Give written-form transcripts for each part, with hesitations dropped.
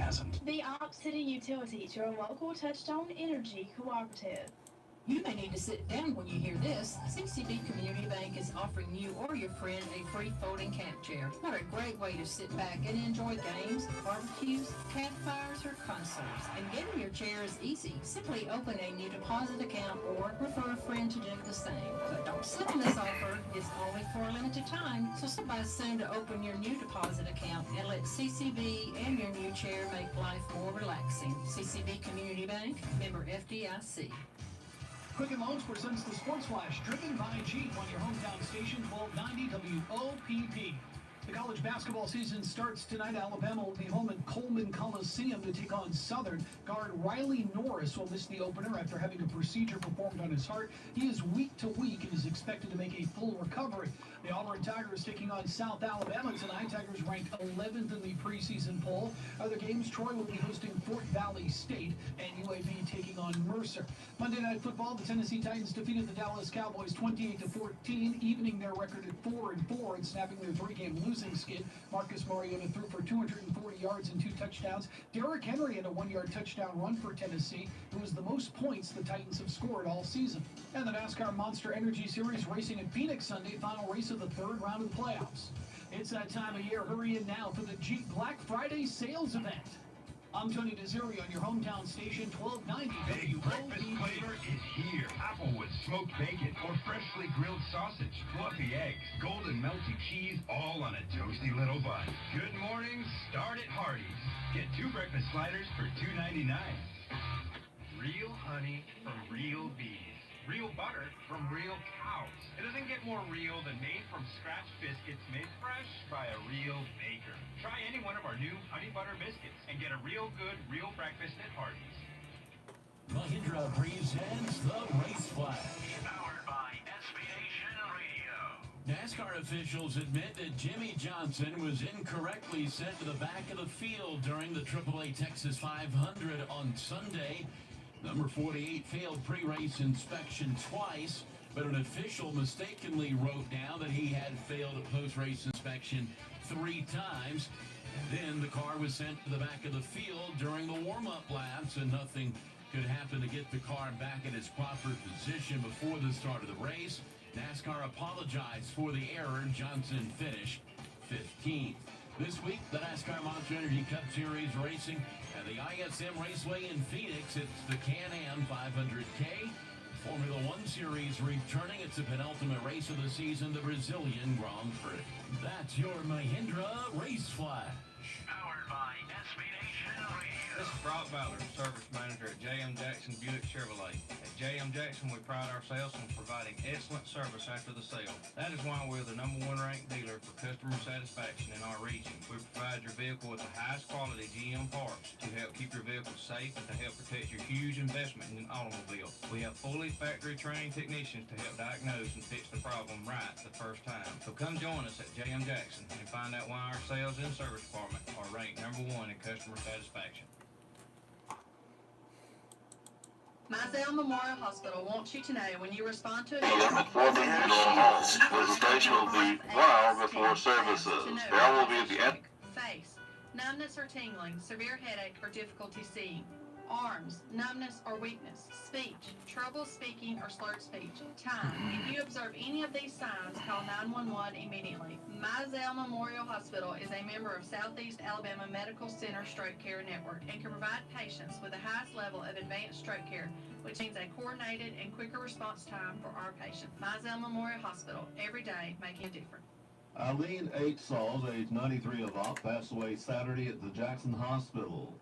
hasn't. The Op City Utilities, your local touchstone energy cooperative. You may need to sit down when you hear this. CCB Community Bank is offering you or your friend a free folding camp chair. What a great way to sit back and enjoy games, barbecues, campfires, or concerts. And getting your chair is easy. Simply open a new deposit account or refer a friend to do the same. But don't sit on this offer. It's only for a limited time, so stop by soon to open your new deposit account and let CCB and your new chair make life more relaxing. CCB Community Bank, member FDIC. Quicken Loans presents the Sports Flash, driven by Jeep on your hometown station, 1290 WOPP. The college basketball season starts tonight. Alabama will be home at Coleman Coliseum to take on Southern. Guard Riley Norris will miss the opener after having a procedure performed on his heart. He is week to week and is expected to make a full recovery. The Auburn Tigers taking on South Alabama tonight. Tigers ranked 11th in the preseason poll. Other games, Troy will be hosting Fort Valley State and UAB taking on Mercer. Monday Night Football, the Tennessee Titans defeated the Dallas Cowboys 28-14, evening their record at 4-4 and snapping their three-game losing skid. Marcus Mariota threw for 240 yards and 2 touchdowns. Derrick Henry had a 1-yard touchdown run for Tennessee. It was the most points the Titans have scored all season. And the NASCAR Monster Energy Series racing at Phoenix Sunday, final race of the third round of the playoffs. It's that time of year. Hurry in now for the Jeep Black Friday sales event. I'm Tony DeZeri on your hometown station, 1290 Big breakfast flavor is here. Applewood smoked bacon or freshly grilled sausage, fluffy eggs, golden melty cheese, all on a toasty little bun. Good mornings, start at Hardee's. Get 2 breakfast sliders for $2.99. Real honey from real bees. Real butter from real cows. It doesn't get more real than made-from-scratch biscuits made fresh by a real baker. Try any one of our new honey butter biscuits and get a real good, real breakfast at Hardee's. Mahindra presents the Race Flash. Powered by SBNation Radio. NASCAR officials admit that Jimmy Johnson was incorrectly sent to the back of the field during the AAA Texas 500 on Sunday. Number 48 failed pre-race inspection twice, but an official mistakenly wrote down that he had failed a post-race inspection 3 times. And then the car was sent to the back of the field during the warm-up laps, and nothing could happen to get the car back in its proper position before the start of the race. NASCAR apologized for the error. Johnson finished 15th. This week, the NASCAR Monster Energy Cup Series racing at the ISM Raceway in Phoenix. It's the Can-Am 500K. Formula One Series returning. It's the penultimate race of the season, the Brazilian Grand Prix. That's your Mahindra Race Flash. Powered by SBNation Radio. This is Brock Ballard, Service Manager at J.M. Jackson Buick Chevrolet. At J.M. Jackson, we pride ourselves on providing excellent service after the sale. That is why we're the #1 ranked dealer for customer satisfaction in our region. We provide your vehicle with the highest quality GM parts to help keep your vehicle safe and to help protect your huge investment in an automobile. We have fully factory-trained technicians to help diagnose and fix the problem right the first time. So come join us at J.M. Jackson and find out why our sales and service department are ranked #1 in customer satisfaction. Mizell Memorial Hospital wants you to know when you respond to a For the usual visitation will be 1 hour before services. There will be at the end. Face, numbness or tingling, severe headache or difficulty seeing. Arms, numbness or weakness. Speech, trouble speaking or slurred speech. Time, if you observe any of these signs, call 911 immediately. Mizell Memorial Hospital is a member of Southeast Alabama Medical Center Stroke Care Network and can provide patients with the highest level of advanced stroke care, which means a coordinated and quicker response time for our patients. Mizell Memorial Hospital, every day making a difference. Eileen H. Sauls, age 93 of Opp, passed away Saturday at the Jackson Hospital.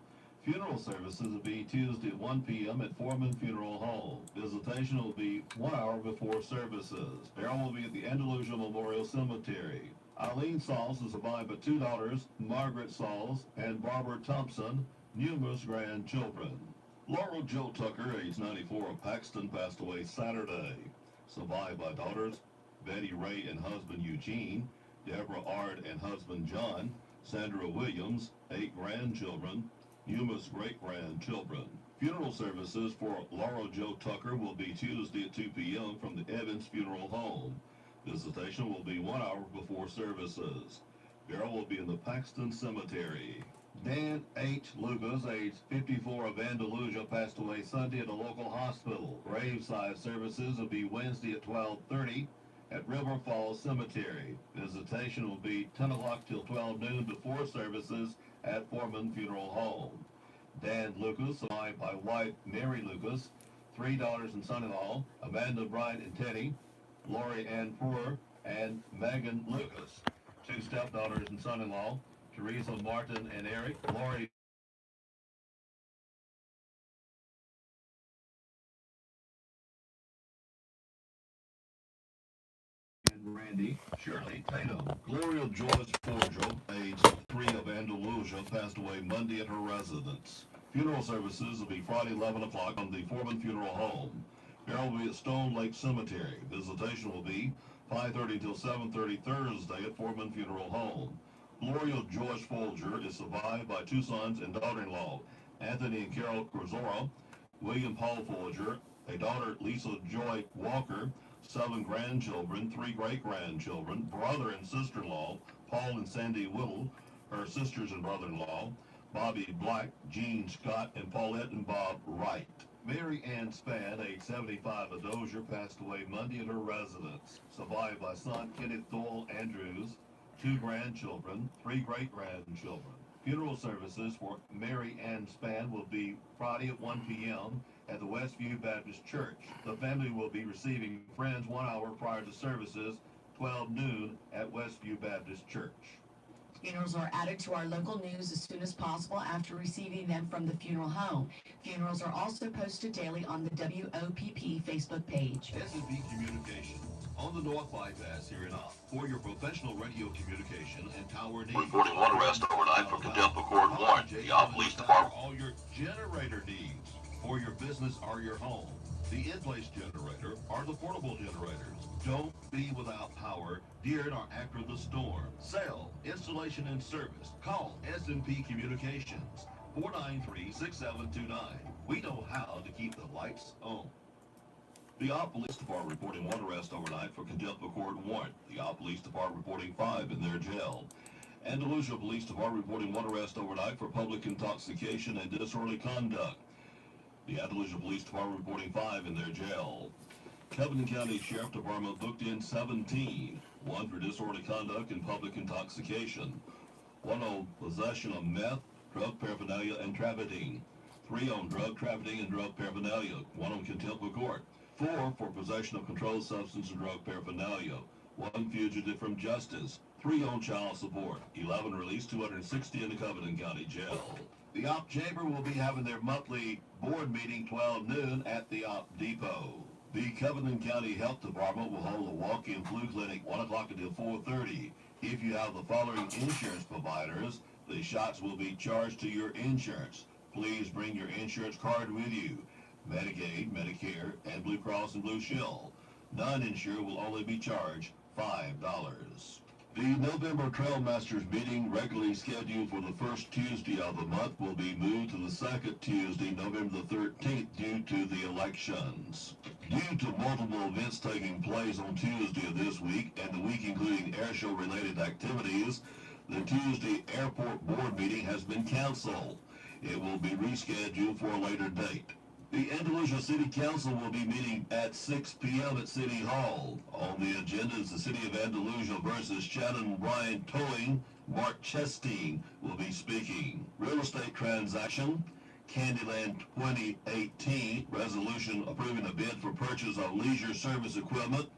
Funeral services will be Tuesday at 1 p.m. at Foreman Funeral Home. Visitation will be 1 hour before services. Burial will be at the Andalusia Memorial Cemetery. Eileen Sauls is survived by 2 daughters, Margaret Sauls and Barbara Thompson, numerous grandchildren. Laurel Joe Tucker, age 94 of Paxton, passed away Saturday. Survived by daughters, Betty Ray and husband Eugene, Deborah Ard and husband John, Sandra Williams, 8 grandchildren, numerous great-grandchildren. Funeral services for Laurel Joe Tucker will be Tuesday at 2 p.m. from the Evans Funeral Home. Visitation will be 1 hour before services. Burial will be in the Paxton Cemetery. Dan H. Lucas, age 54, of Andalusia, passed away Sunday at a local hospital. Graveside services will be Wednesday at 12:30 at River Falls Cemetery. Visitation will be 10 o'clock till 12 noon before services at Foreman Funeral Home. Dan Lucas, survived by wife Mary Lucas, 3 daughters and son-in-law, Amanda Bryant and Teddy, Lori Ann Brewer, and Megan Lucas. 2 stepdaughters and son-in-law, Teresa Martin and Eric, Lori and Randy, Shirley Tatum. Gloria Joyce Forgel, age 3, of Andalusia, passed away Monday at her residence. Funeral services will be Friday 11 o'clock on the Foreman Funeral Home. Burial will be at Stone Lake Cemetery. Visitation will be 5:30 till 7:30 Thursday at Foreman Funeral Home. Gloria Joyce Folger is survived by 2 sons and daughter-in-law, Anthony and Carol Corzora, William Paul Folger, a daughter, Lisa Joy Walker, 7 grandchildren, 3 great-grandchildren, brother and sister-in-law, Paul and Sandy Whittle, her sisters and brother-in-law, Bobby Black, Jean Scott, and Paulette and Bob Wright. Mary Ann Spann, age 75, of Dozier, passed away Monday at her residence. Survived by son Kenneth Doyle Andrews, 2 grandchildren, 3 great-grandchildren. Funeral services for Mary Ann Spann will be Friday at 1 p.m. at the Westview Baptist Church. The family will be receiving friends 1 hour prior to services, 12 noon at Westview Baptist Church. Funerals are added to our local news as soon as possible after receiving them from the funeral home. Funerals are also posted daily on the WOPP Facebook page. S&P Communication on the North Bypass here in Opp for your professional radio communication and tower needs. Reporting one arrest overnight for contempt of court warrant. The Opp Police Department. All your generator needs for your business or your home. The in-place generator or the portable generators. Don't be without power during or after the storm. Sale, installation, and service. Call S&P Communications, 493-6729. We know how to keep the lights on. The Opp Police Department reporting 1 arrest overnight for contempt of court warrant. The Opp Police Department reporting 5 in their jail. Andalusia Police Department reporting 1 arrest overnight for public intoxication and disorderly conduct. The Andalusia Police Department reporting 5 in their jail. Lebanon County Sheriff Department booked in 17, 1 for disorderly conduct and public intoxication, 1 on possession of meth, drug paraphernalia, and trafficking, 3 on drug trafficking and drug paraphernalia, 1 on contempt of court, 4 for possession of controlled substance and drug paraphernalia, 1 fugitive from justice, 3 on child support, 11 released, 260 in the Lebanon County Jail. The Opp Chamber will be having their monthly board meeting 12 noon at the Opp Depot. The Lebanon County Health Department will hold a walk-in flu clinic 1 o'clock until 4:30. If you have the following insurance providers, the shots will be charged to your insurance. Please bring your insurance card with you. Medicaid, Medicare, and Blue Cross and Blue Shield. Non-insured will only be charged $5. The November Trail Masters meeting, regularly scheduled for the first Tuesday of the month, will be moved to the second Tuesday, November the 13th, due to the elections. Due to multiple events taking place on Tuesday of this week and the week including airshow-related activities, the Tuesday airport board meeting has been canceled. It will be rescheduled for a later date. The Andalusia City Council will be meeting at 6 p.m. at City Hall. On the agenda is the City of Andalusia versus Shannon Bryan Towing. Mark Chasteen will be speaking. Real estate transaction, Candyland 2018, resolution approving a bid for purchase of leisure service equipment,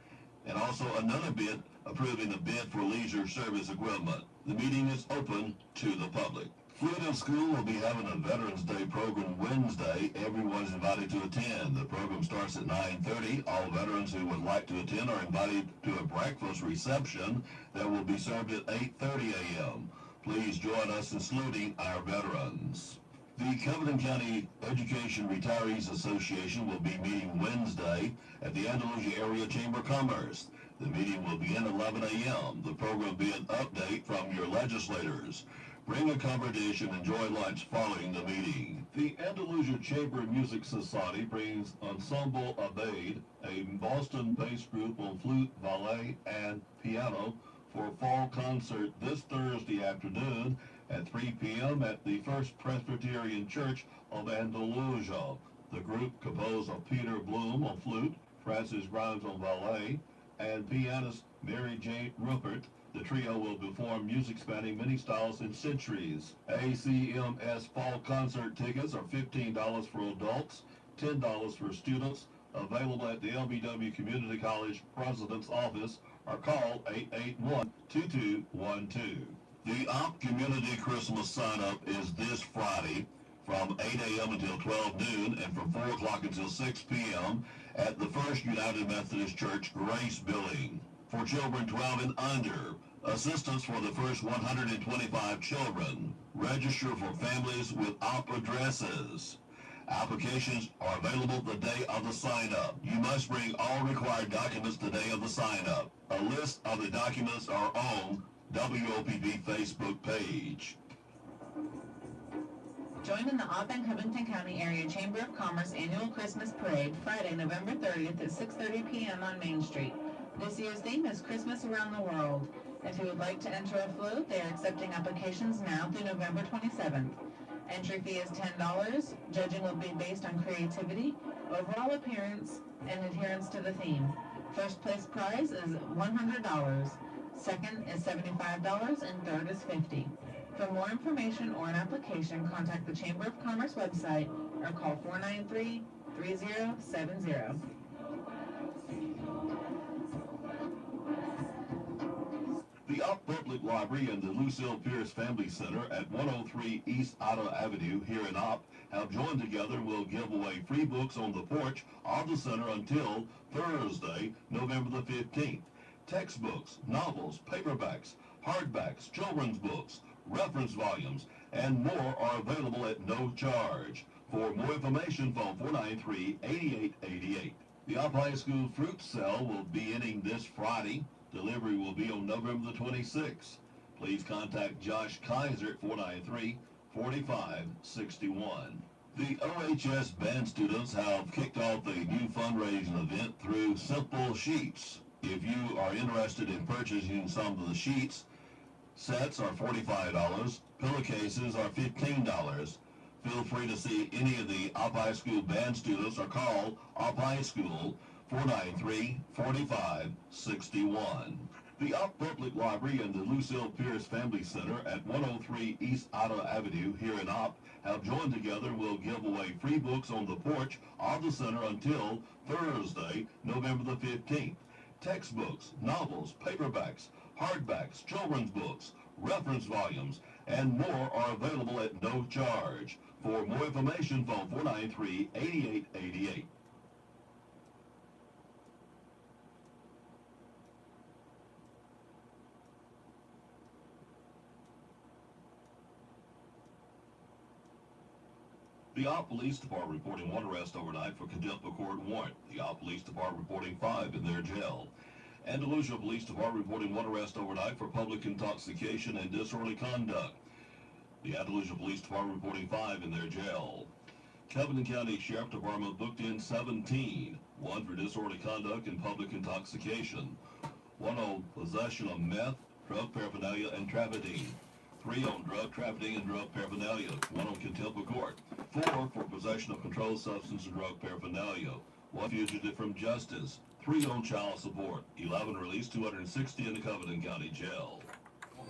and also another bid approving a bid for leisure service equipment. The meeting is open to the public. Freedom School will be having a Veterans Day program Wednesday. Everyone is invited to attend. The program starts at 9:30. All veterans who would like to attend are invited to a breakfast reception that will be served at 8:30 a.m. Please join us in saluting our veterans. The Lebanon County Education Retirees Association will be meeting Wednesday at the Andalusia Area Chamber of Commerce. The meeting will begin at 11 a.m. The program will be an update from your legislators. Bring a accommodation and enjoy lunch following the meeting. The Andalusia Chamber Music Society brings Ensemble Abade, a Boston-based group on flute, ballet, and piano, for a fall concert this Thursday afternoon at 3 p.m. at the First Presbyterian Church of Andalusia. The group, composed of Peter Bloom on flute, Francis Grimes on violin, and pianist Mary Jane Rupert, the trio will perform music spanning many styles and centuries. ACMS fall concert tickets are $15 for adults, $10 for students, available at the LBW Community College President's Office, or call 881-2212. The OP Community Christmas sign-up is this Friday from 8 a.m. until 12 noon and from 4 o'clock until 6 p.m. at the First United Methodist Church Grace Building. For children 12 and under, assistance for the first 125 children. Register for families with OP addresses. Applications are available the day of the sign-up. You must bring all required documents the day of the sign-up. A list of the documents are on WOPP Facebook page. Join in the OP and Covington County Area Chamber of Commerce Annual Christmas Parade, Friday, November 30th at 6:30 p.m. on Main Street. This year's theme is Christmas Around the World. If you would like to enter a float, they are accepting applications now through November 27th. Entry fee is $10. Judging will be based on creativity, overall appearance, and adherence to the theme. First place prize is $100. Second is $75, and third is $50. For more information or an application, contact the Chamber of Commerce website or call 493-3070. The OP Public Library and the Lucille Pierce Family Center at 103 East Ottawa Avenue here in OP have joined together and will give away free books on the porch of the center until Thursday, November the 15th. Textbooks, novels, paperbacks, hardbacks, children's books, reference volumes, and more are available at no charge. For more information, phone 493-8888. The OP High School fruit sale will be ending this Friday. Delivery will be on November the 26th. Please contact Josh Kaiser at 493-4561. The OHS band students have kicked off a new fundraising event through Simple Sheets. If you are interested in purchasing some of the sheets, sets are $45, pillowcases are $15. Feel free to see any of the OP High School band students or call OP High School 493-4561. The OP Public Library and the Lucille Pierce Family Center at 103 East Ottawa Avenue here in OP have joined together and will give away free books on the porch of the center until Thursday, November the 15th. Textbooks, novels, paperbacks, hardbacks, children's books, reference volumes, and more are available at no charge. For more information, phone 493-8888. The OP Police Department reporting one arrest overnight for contempt of court warrant. The OP Police Department reporting 5 in their jail. Andalusia Police Department reporting one arrest overnight for public intoxication and disorderly conduct. The Andalusia Police Department reporting 5 in their jail. Covington County Sheriff Department booked in 17, 1 for disorderly conduct and public intoxication, 1 on possession of meth, drug paraphernalia, and trafficking, 3 on drug trafficking and drug paraphernalia, 1 on contempt of court, 4 for possession of controlled substance and drug paraphernalia, 1 fugitive from justice, 3 on child support, 11 released, 260 in the Covington County Jail.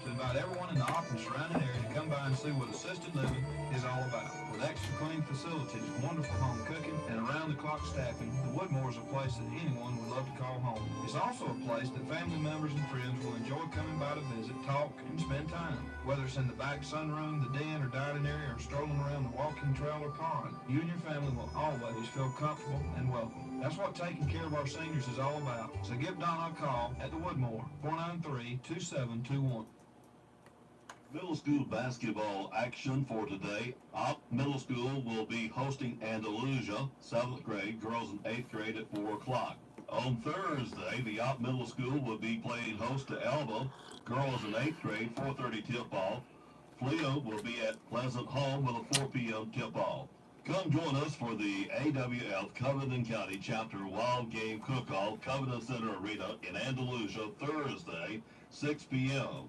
To invite everyone in the OP and surrounding area to come by and see what assisted living is all about. With extra clean facilities, wonderful home cooking, and around-the-clock staffing, the Woodmore is a place that anyone would love to call home. It's also a place that family members and friends will enjoy coming by to visit, talk, and spend time. Whether it's in the back sunroom, the den, or dining area, or strolling around the walking trail or pond, you and your family will always feel comfortable and welcome. That's what taking care of our seniors is all about. So give Donna a call at the Woodmore, 493-2721. Middle school basketball action for today. OP Middle School will be hosting Andalusia, 7th grade, girls in 8th grade at 4 o'clock. On Thursday, the OP Middle School will be playing host to Elba, girls in 8th grade, 4:30 tip-off. Fleo will be at Pleasant Home with a 4 p.m. tip-off. Come join us for the AWF Covington County Chapter Wild Game Cook-Off, Covington Center Arena in Andalusia, Thursday, 6 p.m.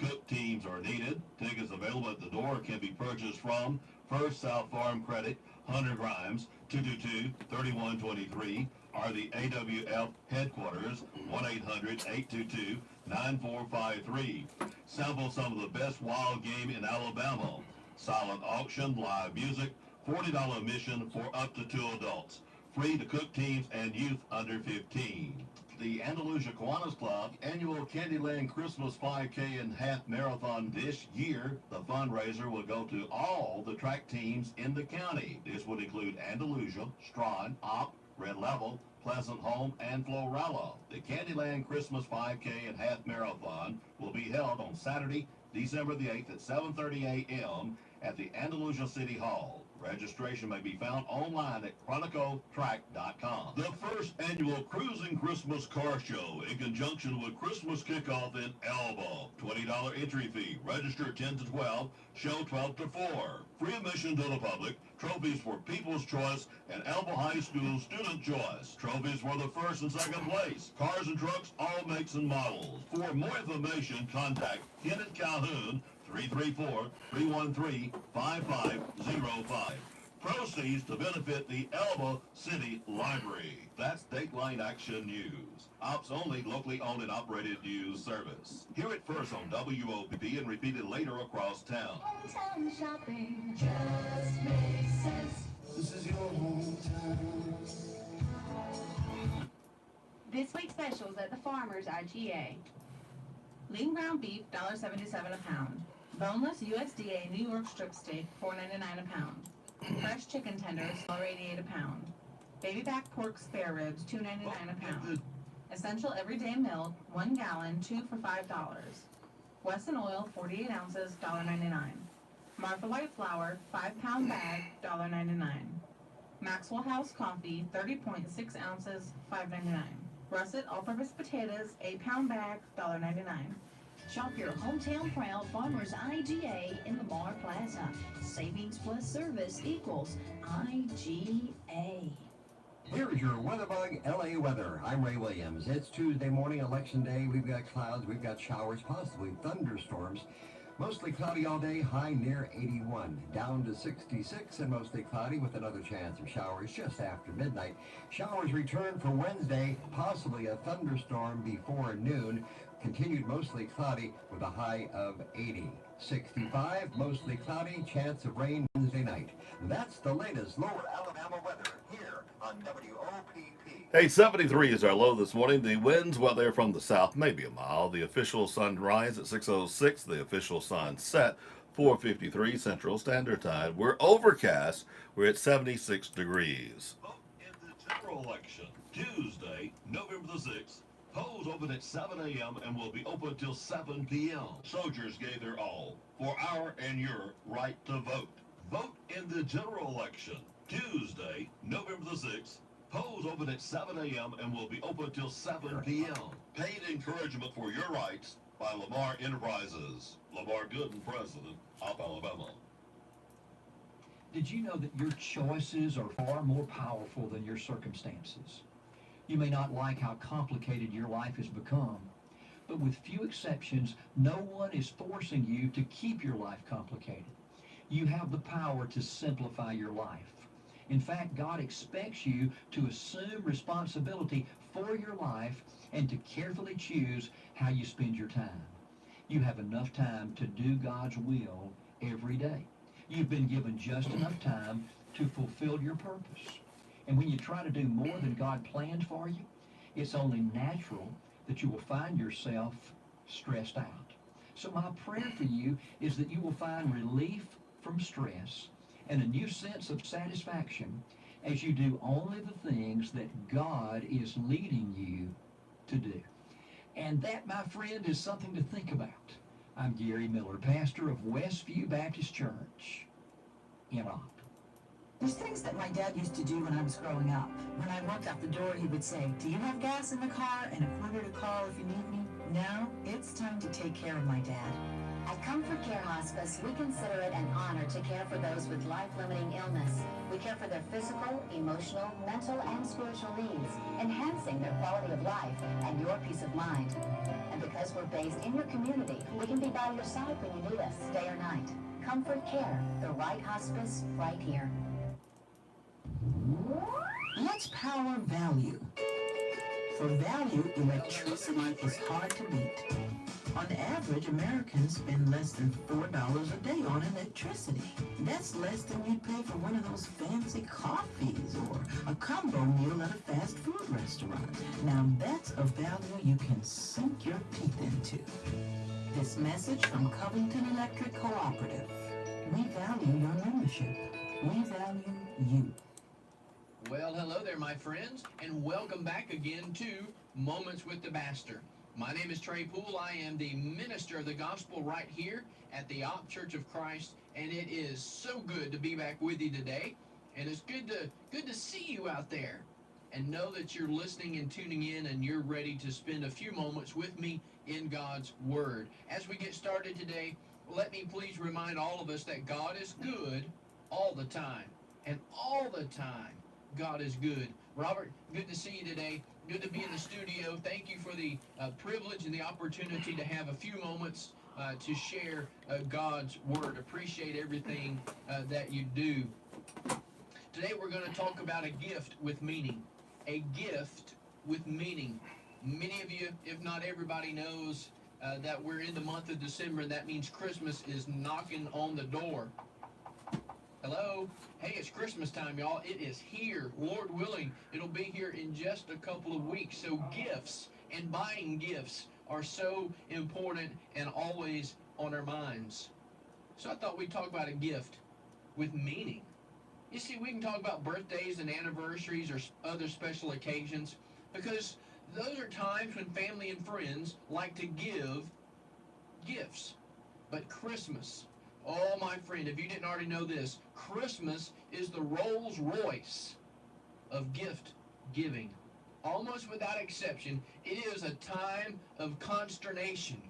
Cook teams are needed. Tickets available at the door can be purchased from First South Farm Credit, Hunter Grimes, 222-3123, or the AWF headquarters, 1-800-822-9453. Sample some of the best wild game in Alabama. Silent auction, live music, $40 admission for up to 2 adults. Free to Cook teams and youth under 15. The Andalusia Kiwanis Club annual Candyland Christmas 5K and half marathon this year. The fundraiser will go to all the track teams in the county. This would include Andalusia, Strawn, Opp, Red Level, Pleasant Home, and Florala. The Candyland Christmas 5K and half marathon will be held on Saturday, December the 8th at 7:30 a.m. at the Andalusia City Hall. Registration may be found online at ChronicoTrack.com. The first annual Cruising Christmas Car Show in conjunction with Christmas Kickoff in Elba. $20 entry fee. Register 10 to 12. Show 12 to 4. Free admission to the public. Trophies for People's Choice and Elba High School Student Choice. Trophies for the first and second place. Cars and trucks, all makes and models. For more information, contact Kenneth Calhoun, 334-313-5505. Proceeds to benefit the Elba City Library. That's Dateline Action News. Ops only, locally owned and operated news service. Hear it first on WOPP and repeat it later across town. Hometown shopping just makes sense. This is your hometown. This week's specials at the Farmers IGA. Lean ground beef, $1.77 a pound. Boneless USDA New York strip steak, $4.99 a pound. Fresh chicken tenders, $1.88 a pound. Baby back pork spare ribs, $2.99 a pound. Essential everyday milk, 1 gallon, 2 for $5. Wesson oil, 48 ounces, $1.99. Martha White flour, 5-pound bag, $1.99. Maxwell House coffee, 30.6 ounces, $5.99. Russet all-purpose potatoes, 8-pound bag, $1.99. Shop your hometown proud Farmers IGA in the Bar Plaza. Savings plus service equals IGA. Here's your WeatherBug LA weather. I'm Ray Williams. It's Tuesday morning, election day. We've got clouds, we've got showers, possibly thunderstorms. Mostly cloudy all day, high near 81. Down to 66 and mostly cloudy with another chance of showers just after midnight. Showers return for Wednesday, possibly a thunderstorm before noon. Continued mostly cloudy with a high of 80. 65, mostly cloudy, chance of rain Wednesday night. That's the latest Lower Alabama weather here on WOPP. Hey, 73 is our low this morning. The winds, well, they're from the south, maybe a mile. The official sunrise at 6:06. The official sunset, 4:53 Central Standard Time. We're overcast. We're at 76 degrees. Vote in the general election, Tuesday, November the 6th. Polls open at 7 a.m. and will be open till 7 p.m. Soldiers gave their all for our and your right to vote. Vote in the general election, Tuesday, November the 6th. Polls open at 7 a.m. and will be open till 7 p.m. Paid encouragement for your rights by Lamar Enterprises. Lamar Gooden, President of Alabama. Did you know that your choices are far more powerful than your circumstances? You may not like how complicated your life has become, but with few exceptions, no one is forcing you to keep your life complicated. You have the power to simplify your life. In fact, God expects you to assume responsibility for your life and to carefully choose how you spend your time. You have enough time to do God's will every day. You've been given just enough time to fulfill your purpose. And when you try to do more than God planned for you, it's only natural that you will find yourself stressed out. So my prayer for you is that you will find relief from stress and a new sense of satisfaction as you do only the things that God is leading you to do. And that, my friend, is something to think about. I'm Gary Miller, pastor of Westview Baptist Church in Opp. There's things that my dad used to do when I was growing up. When I walked out the door, he would say, "Do you have gas in the car and a quarter to call if you need me?" Now, it's time to take care of my dad. At Comfort Care Hospice, we consider it an honor to care for those with life-limiting illness. We care for their physical, emotional, mental, and spiritual needs, enhancing their quality of life and your peace of mind. And because we're based in your community, we can be by your side when you need us, day or night. Comfort Care, the right hospice right here. Let's power value. For value, electricity is hard to beat. On average, Americans spend less than $4 a day on electricity. That's less than you'd pay for one of those fancy coffees or a combo meal at a fast food restaurant. Now that's a value you can sink your teeth into. This message from Covington Electric Cooperative. We value your membership. We value you. Well, hello there, my friends, and welcome back again to Moments with the Pastor. My name is Trey Poole. I am the minister of the gospel right here at the Opp Church of Christ, and it is so good to be back with you today. And it's good to see you out there and know that you're listening and tuning in and you're ready to spend a few moments with me in God's Word. As we get started today, let me please remind all of us that God is good all the time. And all the time, God is good. Robert, good to see you today. Good to be in the studio. Thank you for the privilege and the opportunity to have a few moments to share God's Word. Appreciate everything that you do. Today we're going to talk about a gift with meaning. A gift with meaning. Many of you, if not everybody, knows that we're in the month of December, and that means Christmas is knocking on the door. Hello? Hey, it's Christmas time, y'all. It is here. Lord willing, it'll be here in just a couple of weeks. So gifts and buying gifts are so important and always on our minds. So I thought we'd talk about a gift with meaning. You see, we can talk about birthdays and anniversaries or other special occasions because those are times when family and friends like to give gifts. But Christmas, oh, my friend, if you didn't already know this, Christmas is the Rolls Royce of gift giving. Almost without exception, it is a time of consternation,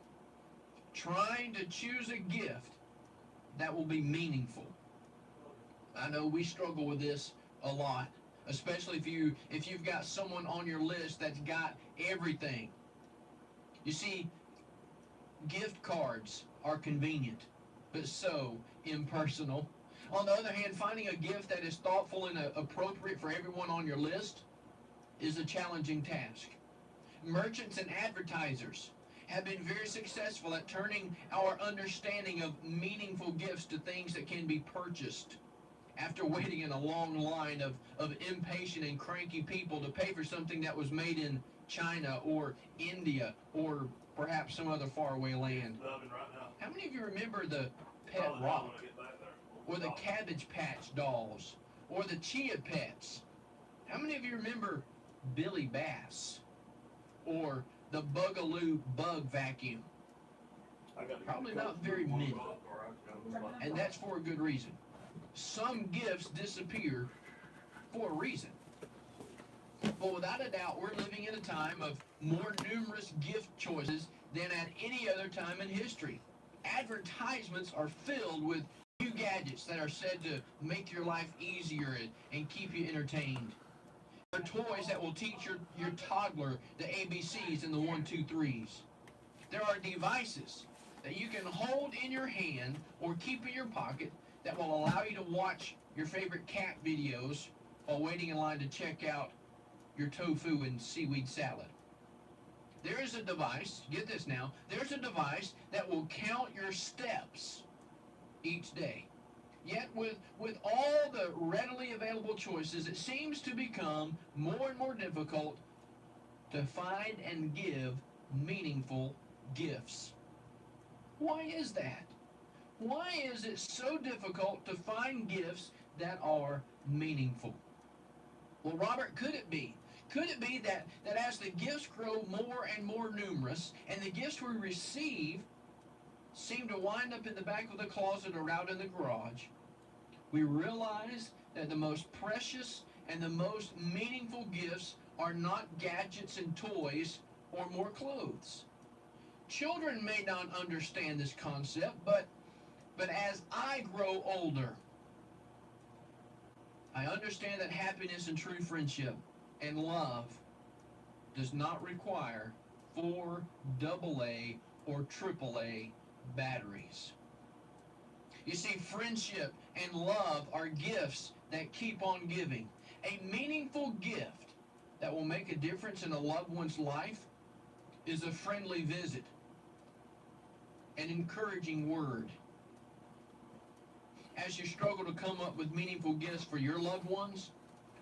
trying to choose a gift that will be meaningful. I know we struggle with this a lot, especially if you've got someone on your list that's got everything. You see, gift cards are convenient, but so impersonal. On the other hand, finding a gift that is thoughtful and appropriate for everyone on your list is a challenging task. Merchants and advertisers have been very successful at turning our understanding of meaningful gifts to things that can be purchased after waiting in a long line of impatient and cranky people to pay for something that was made in China or India or perhaps some other faraway land. How many of you remember the Pet Rock, or the Cabbage Patch Dolls, or the Chia Pets? How many of you remember Billy Bass, or the Bugaloo Bug Vacuum? Probably not very many, and that's for a good reason. Some gifts disappear for a reason. But without a doubt, we're living in a time of more numerous gift choices than at any other time in history. Advertisements are filled with new gadgets that are said to make your life easier and keep you entertained. There are toys that will teach your toddler the ABCs and the 1, 2, 3s. There are devices that you can hold in your hand or keep in your pocket that will allow you to watch your favorite cat videos while waiting in line to check out your tofu and seaweed salad. There is a device, get this now, there's a device that will count your steps each day. Yet with all the readily available choices, it seems to become more and more difficult to find and give meaningful gifts. Why is that? Why is it so difficult to find gifts that are meaningful? Well, Robert, could it be? Could it be that as the gifts grow more and more numerous, and the gifts we receive seem to wind up in the back of the closet or out in the garage, we realize that the most precious and the most meaningful gifts are not gadgets and toys or more clothes. children may not understand this concept, but as I grow older, I understand that happiness and true friendship and love does not require 4 AA or AAA batteries. You see, friendship and love are gifts that keep on giving. A meaningful gift that will make a difference in a loved one's life is a friendly visit, an encouraging word. As you struggle to come up with meaningful gifts for your loved ones,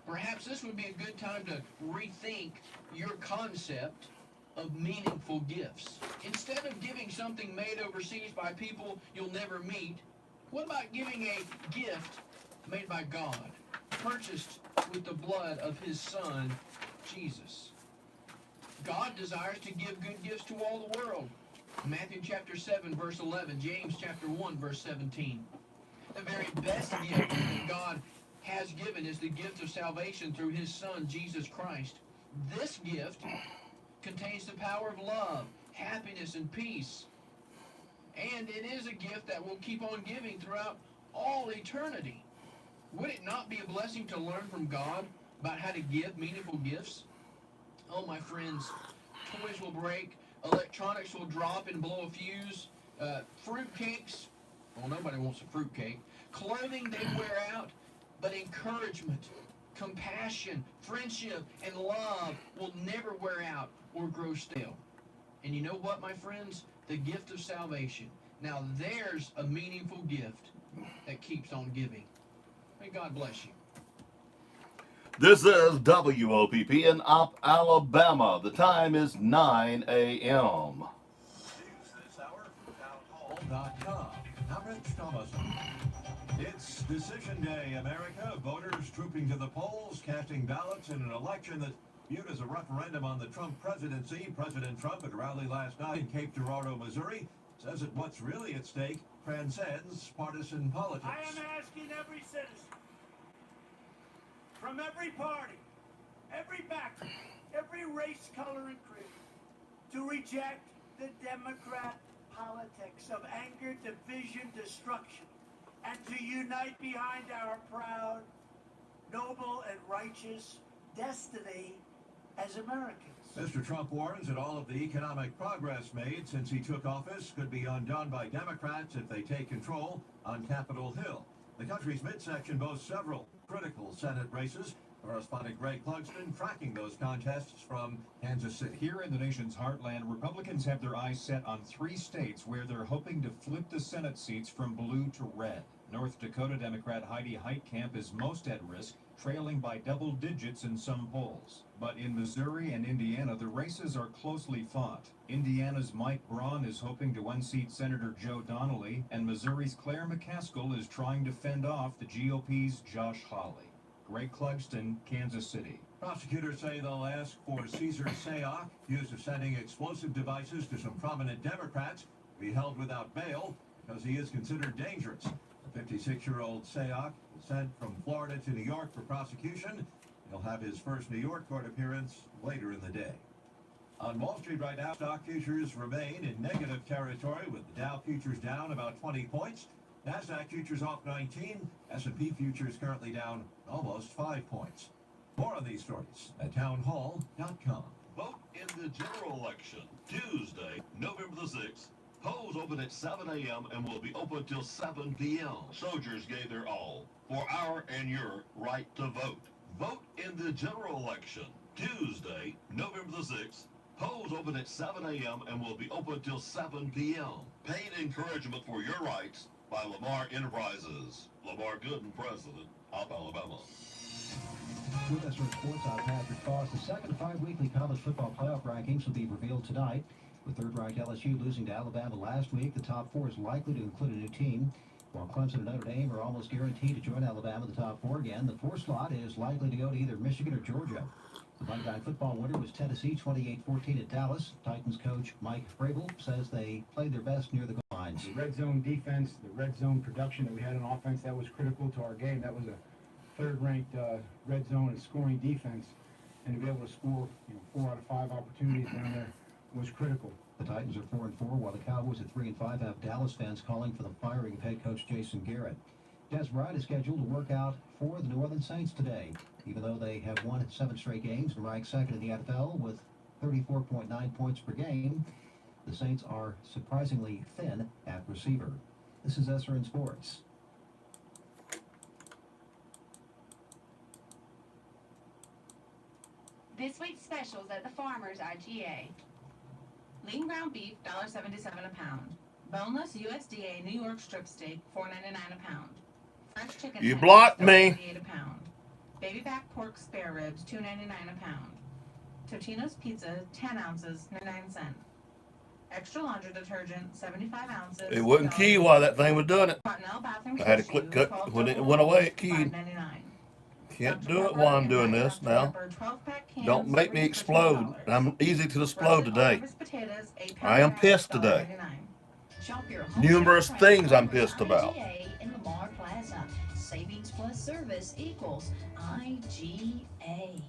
perhaps this would be a good time to rethink your concept of meaningful gifts. Instead of giving something made overseas by people you'll never meet, what about giving a gift made by God, purchased with the blood of his Son, Jesus? God desires to give good gifts to all the world. Matthew chapter 7, verse 11, James chapter 1, verse 17. The very best gift that God has given is the gift of salvation through his Son, Jesus Christ. This gift contains the power of love, happiness, and peace. And it is a gift that will keep on giving throughout all eternity. Would it not be a blessing to learn from God about how to give meaningful gifts? Oh, my friends, toys will break, electronics will drop and blow a fuse, fruitcakes, well, nobody wants a fruitcake, clothing they wear out, but encouragement, compassion, friendship, and love will never wear out or grow stale. And you know what, my friends? The gift of salvation. Now there's a meaningful gift that keeps on giving. May God bless you. This is WOPP in Opp, Alabama. The time is 9 a.m. News this hour from townhall.com. I'm Rich Thomason. It's Decision Day, America. Voters trooping to the polls, casting ballots in an election that's viewed as a referendum on the Trump presidency. President Trump at a rally last night in Cape Girardeau, Missouri, says that what's really at stake transcends partisan politics. I am asking every citizen from every party, every background, every race, color, and creed to reject the Democrat politics of anger, division, destruction, and to unite behind our proud, noble, and righteous destiny as Americans. Mr. Trump warns that all of the economic progress made since he took office could be undone by Democrats if they take control on Capitol Hill. The country's midsection boasts several critical Senate races. Correspondent Greg Clugston tracking those contests from Kansas City. Here in the nation's heartland, Republicans have their eyes set on 3 states where they're hoping to flip the Senate seats from blue to red. North Dakota Democrat Heidi Heitkamp is most at risk, trailing by double digits in some polls. But in Missouri and Indiana, the races are closely fought. Indiana's Mike Braun is hoping to unseat Senator Joe Donnelly, and Missouri's Claire McCaskill is trying to fend off the GOP's Josh Hawley. Greg Clugston, Kansas City. Prosecutors say they'll ask for Caesar Sayoc, accused of sending explosive devices to some prominent Democrats, to be held without bail because he is considered dangerous. The 56-year-old Sayoc was sent from Florida to New York for prosecution. He'll have his first New York court appearance later in the day. On Wall Street right now, stock futures remain in negative territory with the Dow futures down about 20 points. NASDAQ futures off 19. S&P futures currently down almost 5 points. More on these stories at townhall.com. Vote in the general election, Tuesday, November the 6th. Polls open at 7 a.m. and will be open till 7 p.m. Soldiers gave their all for our and your right to vote. Vote in the general election, Tuesday, November the 6th. Polls open at 7 a.m. and will be open till 7 p.m. Paid encouragement for your rights by Lamar Enterprises. Lamar Gooden, President of Alabama. With us for sports, I'm Patrick Foss. The second 5-weekly college football playoff rankings will be revealed tonight. With third-ranked LSU losing to Alabama last week, the top 4 is likely to include a new team. While Clemson and Notre Dame are almost guaranteed to join Alabama in the top 4 again, the 4th slot is likely to go to either Michigan or Georgia. The Monday Night Football winner was Tennessee, 28-14 at Dallas. Titans coach Mike Vrabel says they played their best near the goal lines. The red zone defense, the red zone production that we had on offense, that was critical to our game. That was a third-ranked red zone and scoring defense, and to be able to score 4 out of 5 opportunities down there was critical. The Titans are 4-4, while the Cowboys at 3-5 have Dallas fans calling for the firing of head coach Jason Garrett. Des Bryant is scheduled to work out for the New Orleans Saints today, even though they have won 7 straight games and ranked second in the NFL with 34.9 points per game. The Saints are surprisingly thin at receiver. This is SRN Sports. This week's specials at the Farmers IGA. Lean ground beef, $1.77 a pound. Boneless USDA New York strip steak, $4.99 a pound. French chicken. You blocked me. $1.88 a pound. Baby back pork spare ribs, $2.99 a pound. Totino's pizza, 10 ounces, 99 cents. Extra laundry detergent, 75 ounces. It wouldn't key while that thing was doing it. Cottonelle bathroom I had to tissue, click cut 12 when it double went away. rolls, It keyed. $5.99. Can't do it while I'm doing this now. Don't make me explode. I'm easy to explode today. I am pissed today. Numerous things I'm pissed about. In Lamar Plaza. Savings plus service equals IGA.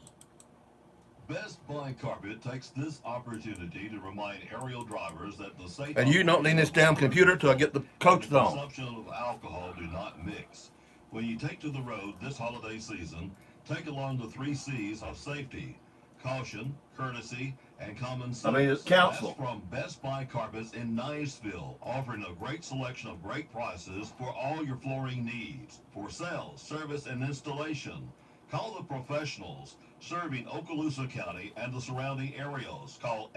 Best Buy Carpet takes this opportunity to remind aerial drivers that the safe And you don't need this damn computer till I get the coach on. Consumption of alcohol do not mix. When you take to the road this holiday season, take along the 3 C's of safety: caution, courtesy, and common sense. It's counsel. That's from Best Buy Carpets in Niceville, offering a great selection of great prices for all your flooring needs. For sales, service, and installation, call the professionals serving Okaloosa County and the surrounding areas. Call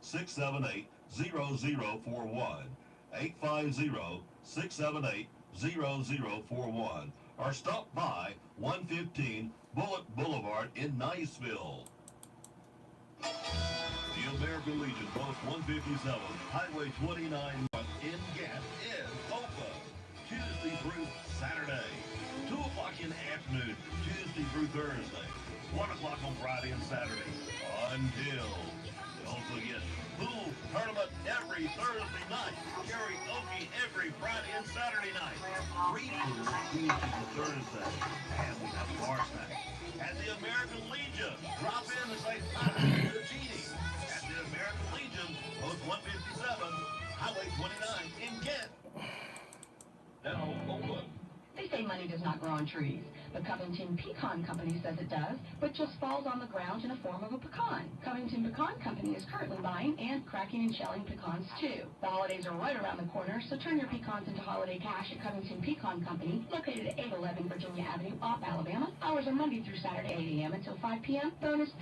850-678-0041, 850-678-0041, or stop by 115 Bullitt Boulevard in Niceville. The American Legion Post 157, Highway 29 in Gap is open Tuesday through Saturday, 2 o'clock in the afternoon, Tuesday through Thursday, 1 o'clock on Friday and Saturday, until we also get pool tournament every Thursday night, karaoke every Friday and Saturday night, reading Tuesday to Thursday, and we have bar snacks. At the American Legion, drop in and say hi to the Genie. At the American Legion, Post 157, Highway 29 in Kent. Now open. They say money does not grow on trees. The Covington Pecan Company says it does, but just falls on the ground in the form of a pecan. Covington Pecan Company is currently buying and cracking and shelling pecans too. The holidays are right around the corner, so turn your pecans into holiday cash at Covington Pecan Company, located at 811 Virginia Avenue, off Alabama. Hours are Monday through Saturday, 8 a.m. until 5 p.m. Phone is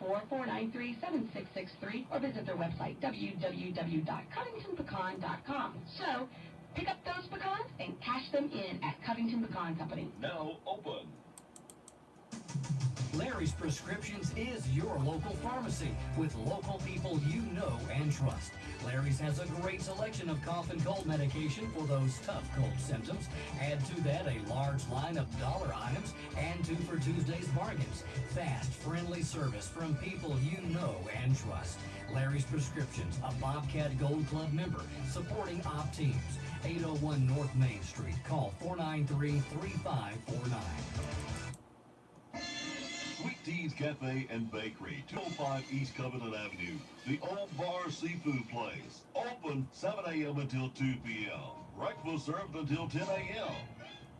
334-493-7663, or visit their website, www.covingtonpecan.com. So, pick up those pecans and cash them in at Covington Pecan Company. Now open. Larry's Prescriptions is your local pharmacy with local people you know and trust. Larry's has a great selection of cough and cold medication for those tough cold symptoms. Add to that a large line of dollar items and 2 for Tuesday's bargains. Fast, friendly service from people you know and trust. Larry's Prescriptions, a Bobcat Gold Club member, supporting op teams. 801 North Main Street. Call 493-3549. Sweet Tea's Cafe and Bakery, 205 East Covenant Avenue. The Old Bar Seafood Place. Open 7 a.m. until 2 p.m. Breakfast served until 10 a.m.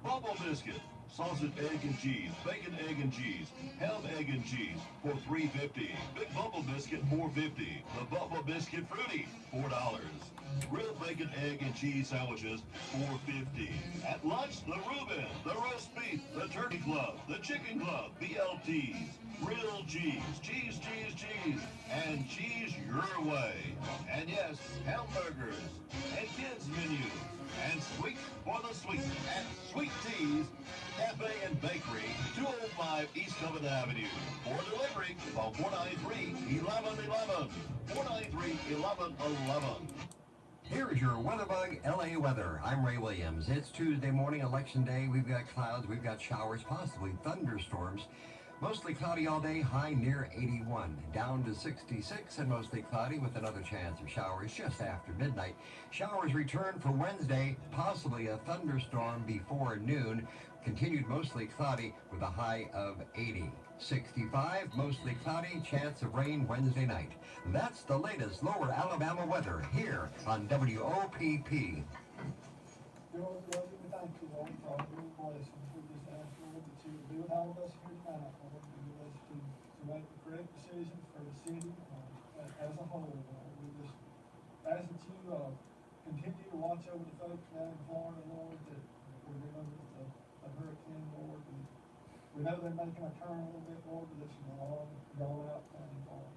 Bubble Biscuit. Sausage, egg, and cheese. Bacon, egg, and cheese. Ham, egg, and cheese for $3.50. Big Bubble Biscuit, $4.50. The Bubble Biscuit Fruity, $4. Grilled bacon, egg, and cheese sandwiches, $4.50. At lunch, the Reuben, the roast beef, the turkey club, the chicken club, BLTs, real cheese, cheese, and cheese your way. And yes, hamburgers, and kids menu, and sweet for the sweet at Sweet Tea's Cafe and Bakery, 205 East Covenant Avenue. For delivery, call 493-1111. 493-1111. Here is your WeatherBug LA weather. I'm Ray Williams. It's Tuesday morning, election day. We've got clouds, we've got showers, possibly thunderstorms. Mostly cloudy all day, high near 81. Down to 66 and mostly cloudy with another chance of showers just after midnight. Showers return for Wednesday, possibly a thunderstorm before noon. continued mostly cloudy with a high of 80. 65, mostly cloudy, chance of rain Wednesday night. That's the latest Lower Alabama weather here on WOPP. Lord, we love you. We thank you, Lord, for all your blessings. We just ask, Lord, that you would be with all of us here tonight, Lord, and give us to make the correct decisions for the city as a whole, Lord. We just ask that you continue to watch over the folks down in Florida, Lord, that we're dealing with a hurricane, Lord. And we know they're making a turn a little bit, Lord, but this is a long, drawn-out thing, Lord.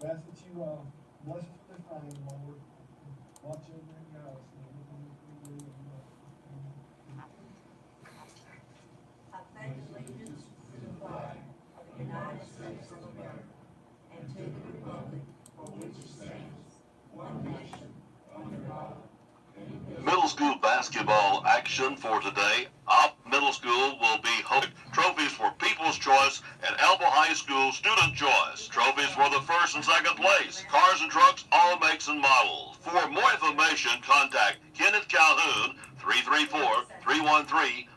We ask that you bless us with this rain, Lord. Watch over and guide us in everything we do and I pledge allegiance to the flag of the United States of America and to the republic for which it stands, one nation, under God. Middle school basketball action for today. Opp Middle School will be hosting trophies for People's Choice and Elba High School Student Choice. Trophies for the first and second place. Cars and trucks, all makes and models. For more information, contact Kenneth Calhoun, 334-313-5505.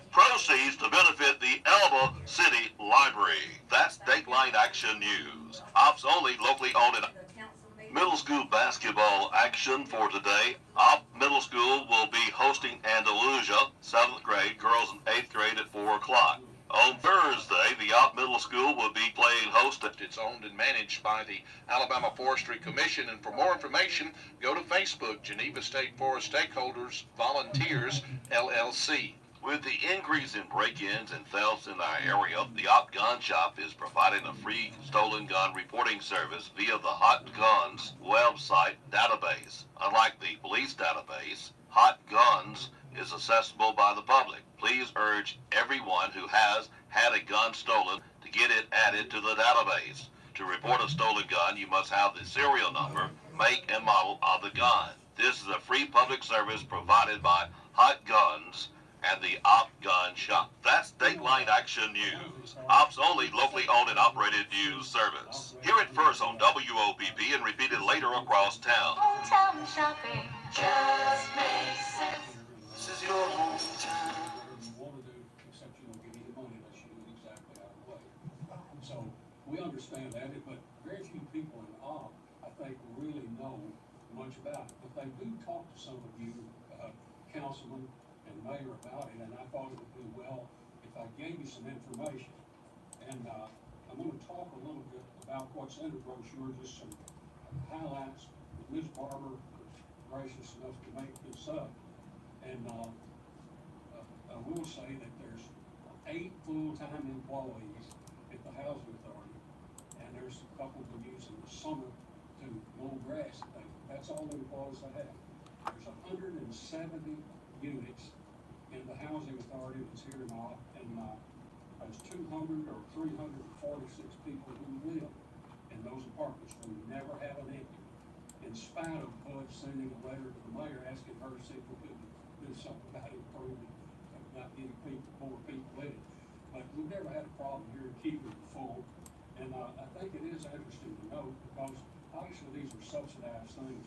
Proceeds to benefit the Elba City Library. That's Dateline Action News. Ops only, locally owned and middle school basketball action for today. Opp Middle School will be hosting Andalusia, 7th grade, girls in 8th grade at 4 o'clock. On Thursday, the Opp Middle School will be playing host. It's owned and managed by the Alabama Forestry Commission, and for more information, go to Facebook, Geneva State Forest Stakeholders Volunteers, LLC. With the increase in break-ins and thefts in our area, the Opp Gun Shop is providing a free stolen gun reporting service via the Hot Guns website database. Unlike the police database, Hot Guns is accessible by the public. Please urge everyone who has had a gun stolen to get it added to the database. To report a stolen gun, you must have the serial number, make, and model of the gun. This is a free public service provided by Hot Guns and the Opp Gun Shop. That's Dateline Action News. Ops only, locally owned and operated news service. Hear it first on WOPP and repeat it later across town. Hometown shopping just makes sense. This is your hometown. Except you don't get any money unless you do it exactly out of the way. So we understand that, but very few people in Opp, I think, really know much about it. But they do talk to some of you, councilmen and mayor, about it, and I thought it would do well if I gave you some information. And I'm going to talk a little bit about what's in the brochure, just some highlights. Ms. Barber was gracious enough to make this up. And I will say that there's 8 full-time employees at the Housing Authority, and there's a couple we use in the summer to mow grass and things. That's all the employees I have. There's 170 units in the Housing Authority that's here in Opp, and there's 200 or 346 people who live in those apartments. We never have an empty, in spite of Bud sending a letter to the mayor asking her to see if we could do something about improving, not getting more people in it. But we've never had a problem here in keeping it full. And I think it is interesting to note, because obviously these are subsidized things.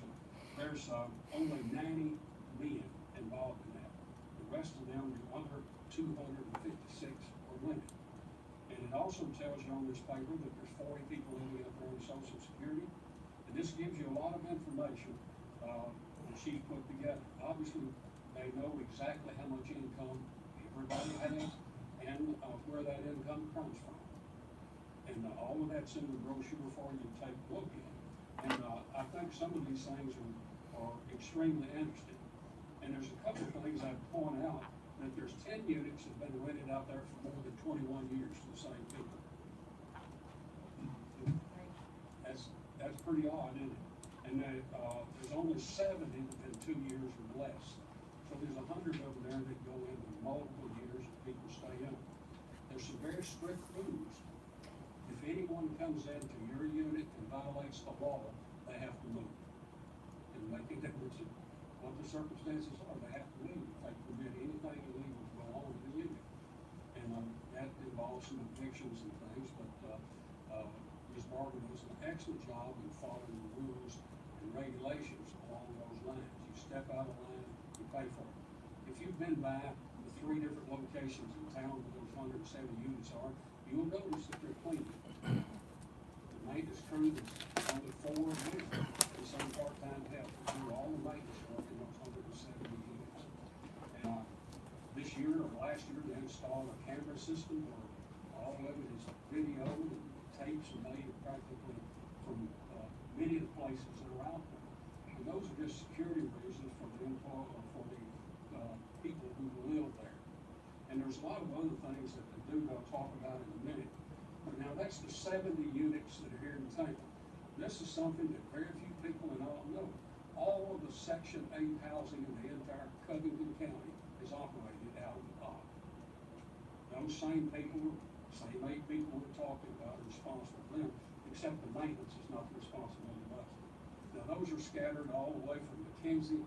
There's only 90 men involved in that. The rest of them, the other 256 are women. And it also tells you on this paper that there's 40 people living up there on Social Security. And this gives you a lot of information that she's put together. Obviously, they know exactly how much income everybody has and where that income comes from. And all of that's in the brochure for you to take a look at. And I think some of these things are extremely interesting. And there's a couple of things I'd point out, that there's 10 units that have been rented out there for more than 21 years to the same people. That's pretty odd, isn't it? And there's only 70 within 2 years or less. So there's 100 of them there that go in multiple years and people stay in. There's some very strict rules. If anyone comes into your unit and violates the law, they have to move. And make a difference in what the circumstances are. They have to leave if they permit anything illegal to go on in the unit. And that involves some evictions and things, but Ms. Barber does an excellent job in following the rules and regulations along those lines. You step out of line, you pay for it. If you you've been by the 3 different locations in town where those 170 units are, you'll notice that they're clean. The maintenance crew is only 4 men, and some part-time help to do all the maintenance work in those 170 units. And this year or last year, they installed a camera system where all of it is videoed and tapes are made practically from many of the places that are out there. And those are just security reasons for the people who live there. And there's a lot of other things that they do that I'll talk about in a minute. But now that's the 70 units that are here in town. This is something that very few people in all know. All of the Section 8 housing in the entire Covington County is operated out of the POP. Those same people, same 8 people we're talking about are responsible for them, except the maintenance is not the responsibility of us. Now those are scattered all the way from McKenzie,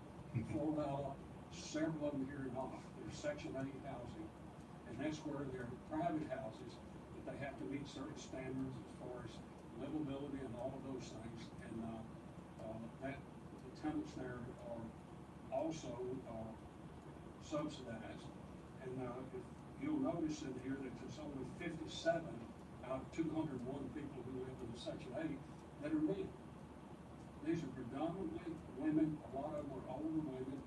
Florida, several of them here in Off. They're Section 8 housing, and that's where they're private houses, but they have to meet certain standards as far as livability and all of those things. And that the tenants there are also subsidized. And if you'll notice in here that there's only 57 out of 201 people who live in the Section 8 that are men. These are predominantly women. A lot of them are older women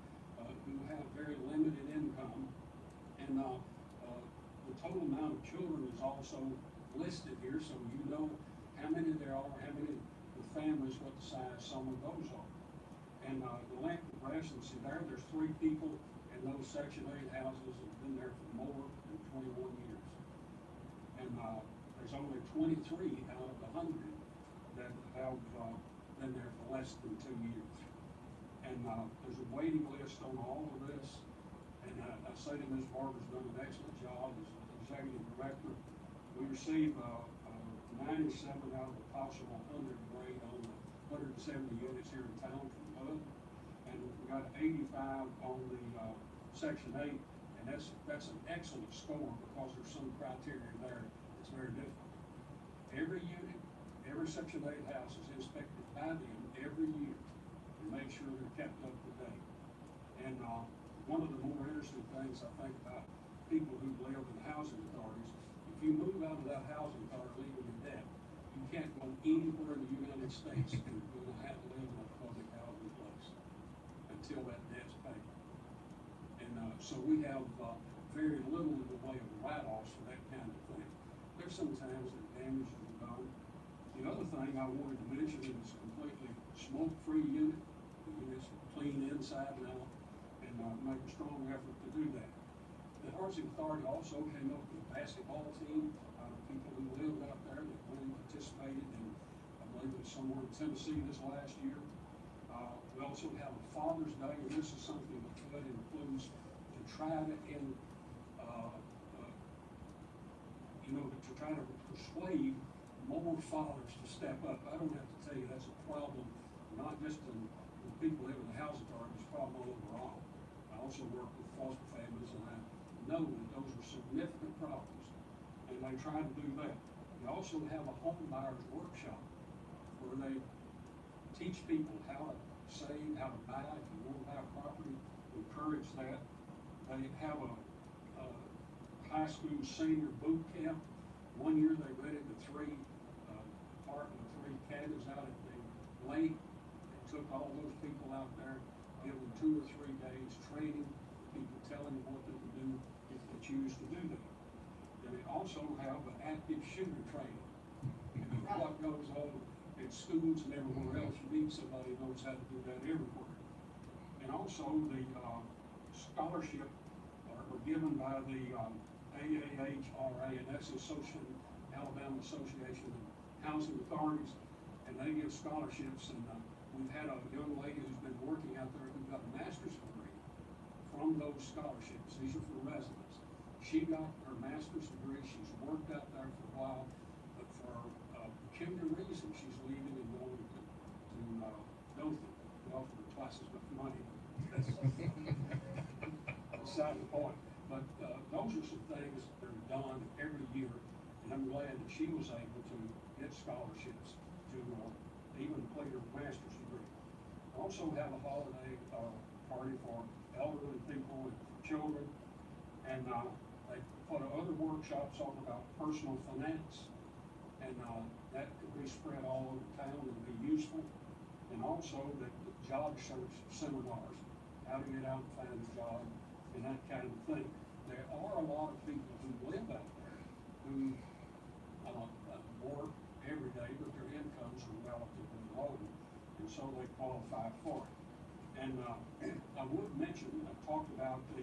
who have very limited income. And the total amount of children is also listed here, so you know how many there are, how many the families, what the size some of those are. And the length of residency there's 3 people in those Section 8 houses that have been there for more than 21 years. And there's only 23 out of the 100 that have been there for less than 2 years. And there's a waiting list on all of this. And I say to Ms. Barber's done an excellent job as executive director. We received 97 out of the possible 100 grade on the 170 units here in town from HUD. And we got 85 on the Section 8. And that's an excellent score because there's some criteria there that's very difficult. Every unit, every Section 8 house is inspected by them every year to make sure they're kept up to date. And one of the more interesting things I think about people who live in housing authorities, if you move out of that housing authority leaving in debt, you can't go anywhere in the United States and you're going to have to live in a public housing place until that debt's paid. And so we have very little in the way of write-offs for that kind of thing. There's some times that damage is done. The other thing I wanted to mention is a completely smoke-free unit. The unit's clean inside and out, and make a strong effort to do that. The Housing Authority also came up with a basketball team, people who lived out there that went and participated in, I believe it was somewhere in Tennessee this last year. We also have a Father's Day, and this is something that includes to try to to try to persuade more fathers to step up. I don't have to tell you that's a problem, not just in the people living in the housing authority, it's a problem all overall. I also work with foster families, and I know that those are significant problems, and they try to do that. We also have a home buyers workshop where they teach people how to save, how to buy. If you want to buy a property, encourage that. They have a high school senior boot camp. One year they rented the 3 cabins out at the lake and took all those people out there, give them 2 or 3 days training, people telling them what they can do if they choose to do that. And they also have an active shooter training. And what goes on in schools and everywhere else, you need somebody who knows how to do that everywhere. And also the scholarship are given by the AAHRA, and that's the Alabama Association of Housing Authorities, and they give scholarships. And we've had a young lady who's been working out there who got a master's degree from those scholarships. These are for residents. She got her master's degree. She's worked out there for a while, but for a peculiar reason, she's leaving and going to Dothan. They offer her twice as much money. That's beside the point. But those are some things that are done every year, and I'm glad that she was able to get scholarships to even complete her master's degree. I also have a holiday party for elderly people and children. And they put other workshops on about personal finance, and that could be spread all over town and be useful. And also the job search seminars, how to get out and find a job, and that kind of thing. There are a lot of people who live out there who work every day, but their incomes are relatively low, and so they qualify for it. And I would mention, I talked about the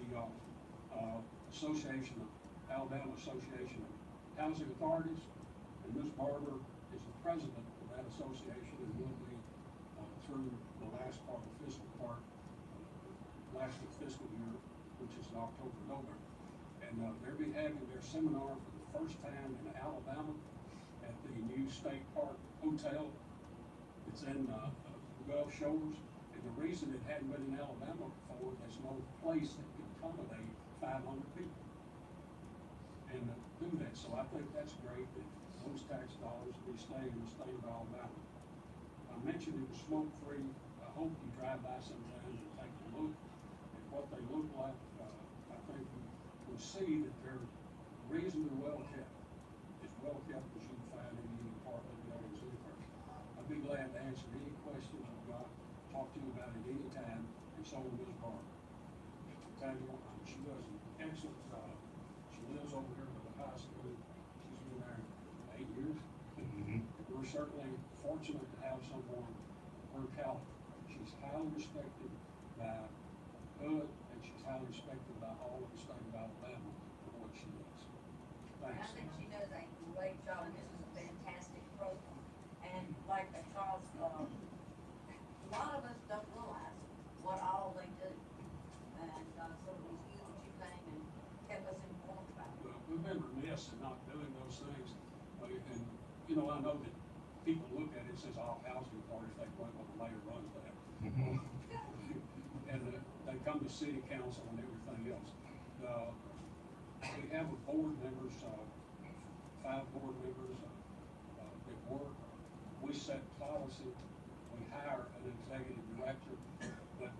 Alabama Association of Housing Authorities, and Ms. Barber is the president of that association and will be through the last part of the fiscal year, which is in October, November. And they'll be having their seminar for the first time in Alabama at the new State Park Hotel. It's in Gulf Shores. And the reason it hadn't been in Alabama before, there's no place that could accommodate 500 people and do that. So I think that's great that those tax dollars will be staying in the state of Alabama. I mentioned it was smoke-free. I hope you drive by sometimes and take a look at what they look like. I think you'll see that they're reasonably well kept. As well kept as you can find in any apartment buildings anywhere. I'd be glad to answer any questions you've got. Talk to you about it any time, and so will Ms. Barber. Tanya, she does an excellent job. She lives over here at the high school. She's been there 8 years. We're certainly fortunate to have someone of her caliber. She's highly respected by Hood, and she's highly respected by all of the state of Alabama for what she does. Thanks. I think she does a great job, and this is a fantastic program. And like Charles, a lot of us don't realize what all they do. And so it was good that you came and kept us informed about it. Well, we've been remiss in not doing those things. And, you know, I know that people look at it and says, oh, housing authorities, they point when the mayor runs that. And they come to city council and everything else. We have a board members, 5 board members that work. We set policy. We hire an executive director, but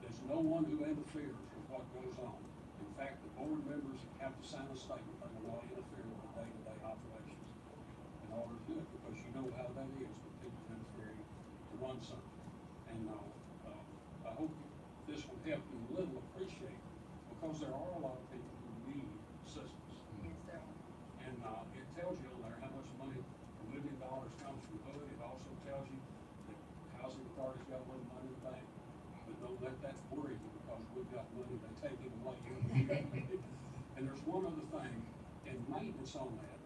there's no one who interferes with what goes on. In fact, the board members have to sign a statement. They will not interfere with the day-to-day operations in order to do it, because you know how that is with people interfering to run something. And I hope this will help you a little appreciate, because there are a lot of people who need assistance. Yes, sir. And it tells you on there how much money, $1 million comes from Hood. It also tells you that housing authorities got a little money in the bank. But don't let that worry you, because we've got money they take it away. And there's one other thing, and maintenance on that.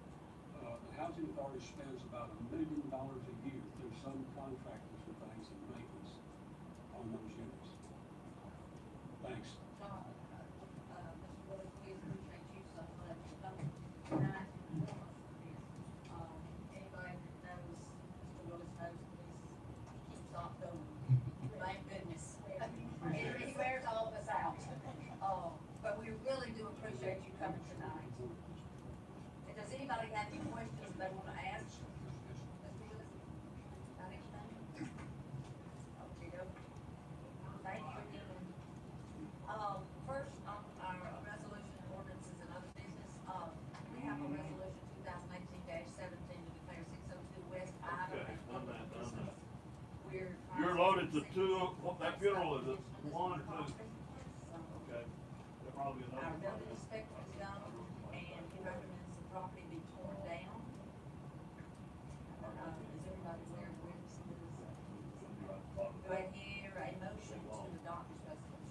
The housing authority spends about $1 million a year through some contractors and things in maintenance on those units. Thanks. Mr. Willis, we appreciate you so much for coming tonight. Anybody that knows Mr. Willis knows that he keeps on going. Thank goodness. He wears all of us out. But we really do appreciate you coming tonight. And does anybody have any questions they want to ask? Mr. Willis? Got anything? Okay, go. Thank you again. First, on our resolution and ordinances and other business, we have a resolution 2018-17 to declare 602 West Ida. You're loaded to 2. That funeral is at 1 or 2. Okay. That probably is. Our building inspector is gone, and he recommends the property be torn down. Is everybody aware of where this is? Do I hear a motion to adopt this resolution?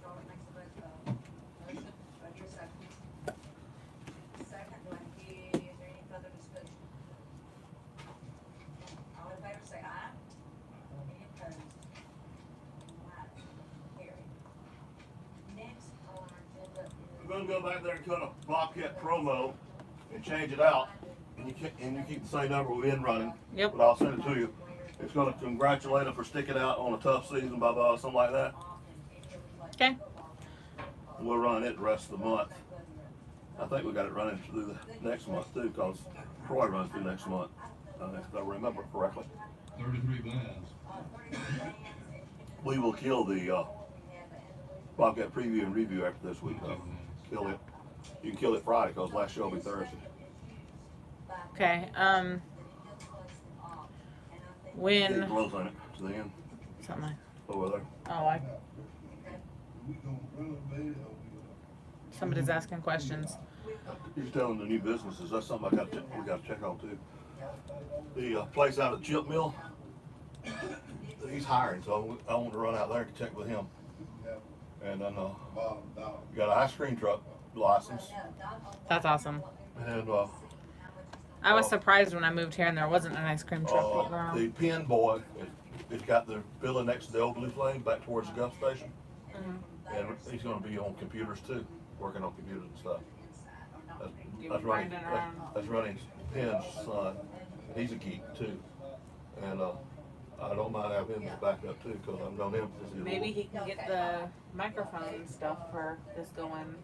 Charlotte makes a motion. Do I hear a second? Second, do I hear, is there any further discussion? All in favor say aye. Any opposed? Aye. Carried. Next on our agenda is. We're gonna go back there and cut a Bobcat promo and change it out, and you keep the same number we've been running. Yep. But I'll send it to you. It's gonna congratulate them for sticking out on a tough season, blah blah, something like that. Okay. We'll run it the rest of the month. I think we got it running through the next month too, because Troy runs through next month. If I remember correctly. 33 bands. We will kill the Bobcat preview and review after this week. Kill it. You can kill it Friday because last show will be Thursday. Okay. When Get close on it to the end. something like Over there. oh, somebody's asking questions. He's telling the new businesses. That's something we got to check on too. The place out at the chip mill. He's hiring, so I want to run out there and check with him. And then we got an ice cream truck license. That's awesome. And I was surprised when I moved here and there wasn't an ice cream truck around. the pin boy, it's got the building next to the old Blue Flame back towards the Gulf Station. And he's going to be on computers too, working on computers and stuff. That's running Pin's son. He's a geek too. And I don't mind having him as a backup too, because I've known him since he was Maybe he can get the microphone and stuff for this going.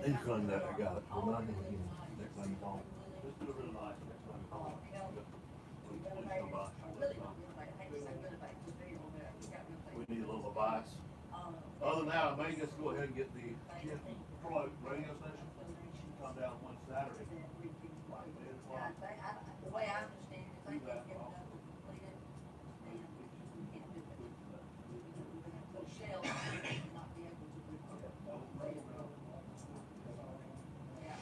He's running that. I got it. Remind him again next time you call. Just do it real nice next time you call. We need a little advice. Other than that, I may just go ahead and get the Troy radio station. Come down one Saturday. The way I understand it, they can get it done completed, and Michelle may not be able to report it. Yeah.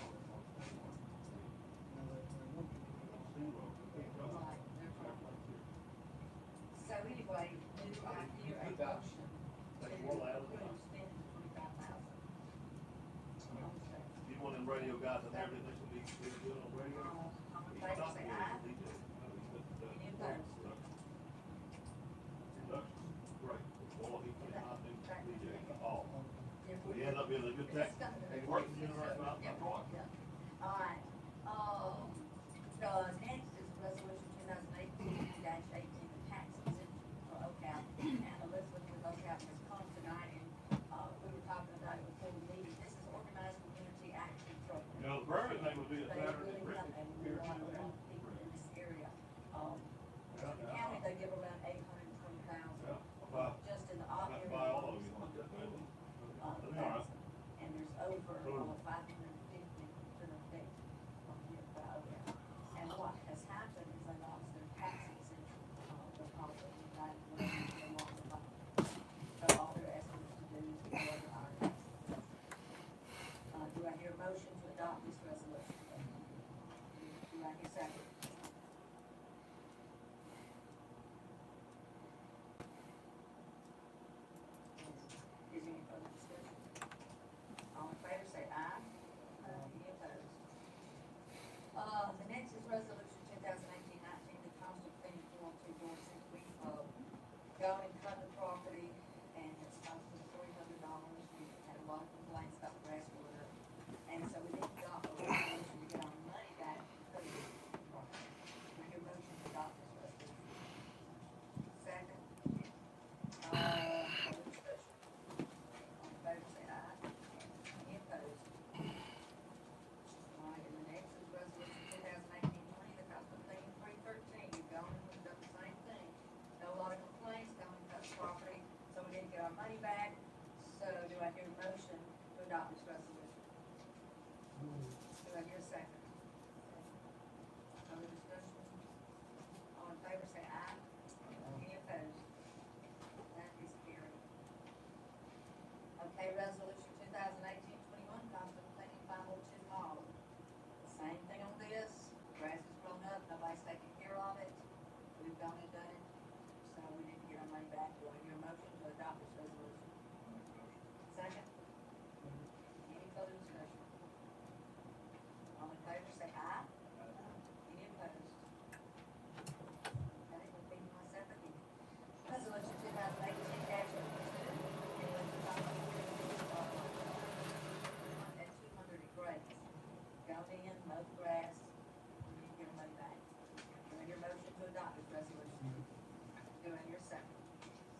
So anyway, do I hear a motion to approve spending $25,000? You want them radio guys and everything to be good on radio? Favor say aye. Any opposed? Great. Well, he cannot do DJ at all. We end up being a good tech. He works in the right about Troy. All right, the next is resolution 2018-18, the tax exemption for OCAP. And Elizabeth with OCAP has come tonight, and, we were talking about it before the meeting. This is Organized Community Action Program. You know, the Burger thing would be a They Saturday. really help, and we want to help people in this area. To the county, they give around 820,000. Just in the op area. Buy all of you. And there's over 550 to the state of here by OCAP. And what has happened is they lost their tax exemption, because of the fact that they lost the money. So all they're asking us to do is to cover our taxes. Do I hear a motion to adopt this resolution? Do I hear a second? Is there any further discussion? All in favor say aye. Any opposed? The next is resolution 2018-19, the constant thing for since we, gone and cut the property, and it's cost us $300. We had a lot of complaints about grass water, and so we need to adopt a resolution to get our money back because of the property. Make a motion to adopt this resolution. Second. Further discussion. All in favor say aye. Any opposed? All right, and the next is resolution 2018-20, the cost of thing 313. You've gone and done the same thing. No, a lot of complaints, gone and cut the property, so we need to get our money back. So do I hear a motion to adopt this resolution? Do I hear a second? Other discussion? All in favor say aye. Any opposed? That is carried. Okay, resolution 2018-21, cost of cleaning 502 Mall. Same thing on this, grass has grown up, nobody's taking care of it, we've gone and done it, so we need to get our money back. Do I hear a motion to adopt this resolution? Second? Any further discussion? All in favor say aye. Any opposed? Okay, repeat myself again. Resolution 2018-22. At 200 acres. Go in, mow the grass, and you get your money back. Do I hear a motion to adopt this resolution? Do I hear a second?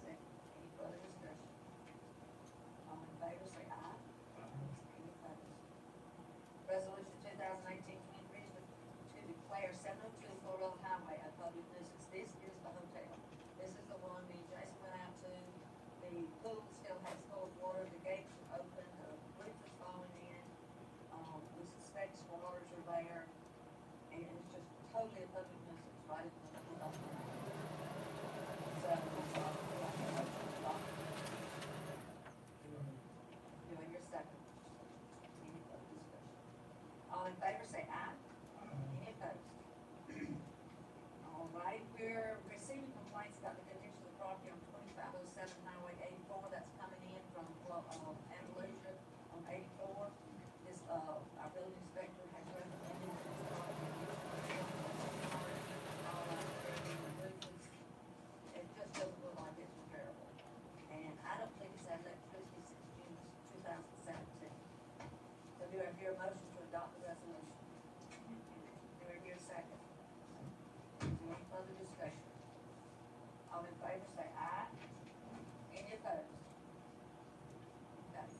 Second. in favor say aye. Any opposed? All right, we're receiving complaints about the condition of the property on 2507 Highway 84 that's coming in from Andalusia on 84. This, our building inspector has recommended that this property be it just doesn't look like it's repairable. And I don't think it's had electricity since June 2017. So do I hear a motion to adopt the resolution? Do I hear a second? Is there any further discussion? All in favor say aye. Any opposed? Okay.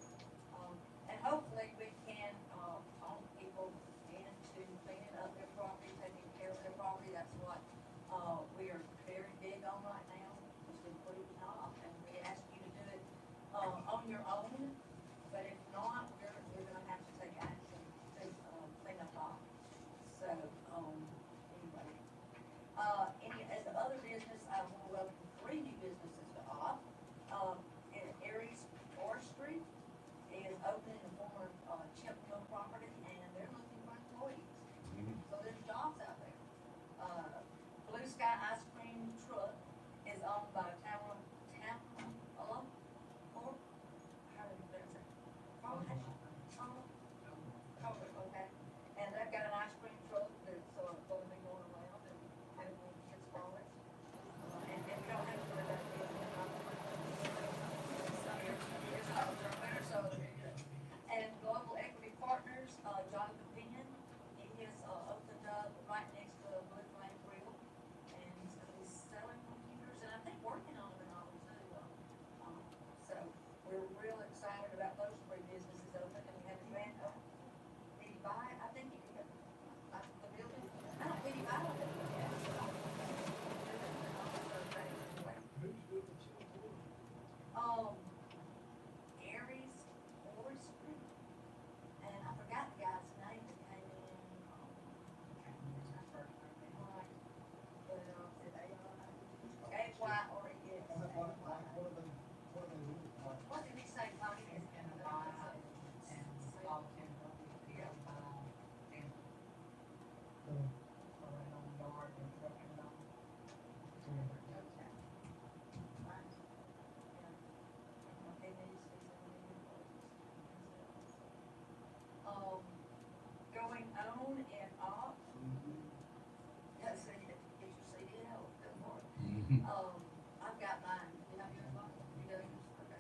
And hopefully we can, talk people into cleaning up their property, taking care of their property. That's what, we are very big on right now, is to put it off, and we ask you to do it, on your own. But if not, we're gonna have to take action to, clean up off. So, anyway. Any, as the other business, I want to welcome 3 new businesses to OP. Aries Forestry is opening the former, Chip Mill property, and they're looking for employees. So there's jobs out there. Blue Sky Ice Cream Truck is owned by Tamara, hello? Or, how do you pronounce it? Okay. And they've got an ice cream truck that's, going to be going around and having kids for it. And we don't have to worry about it. And Global Equity Partners, Jonathan Penn, he has, opened up right next to Blue Flame Grill. And he's gonna be selling computers and I think working on them and all too. So we're real excited about those 3 businesses opening, and we have a grand opening. Did he buy it? I think he did. The building? I don't think he bought it. Aries Forestry, and I forgot the guy's name that came in, H-Y-R-E-S. What did he say, Tony? Going on and off. Yes, so get your CDL, good for it. I've got mine. You have yours, Mike? You got yours? Okay.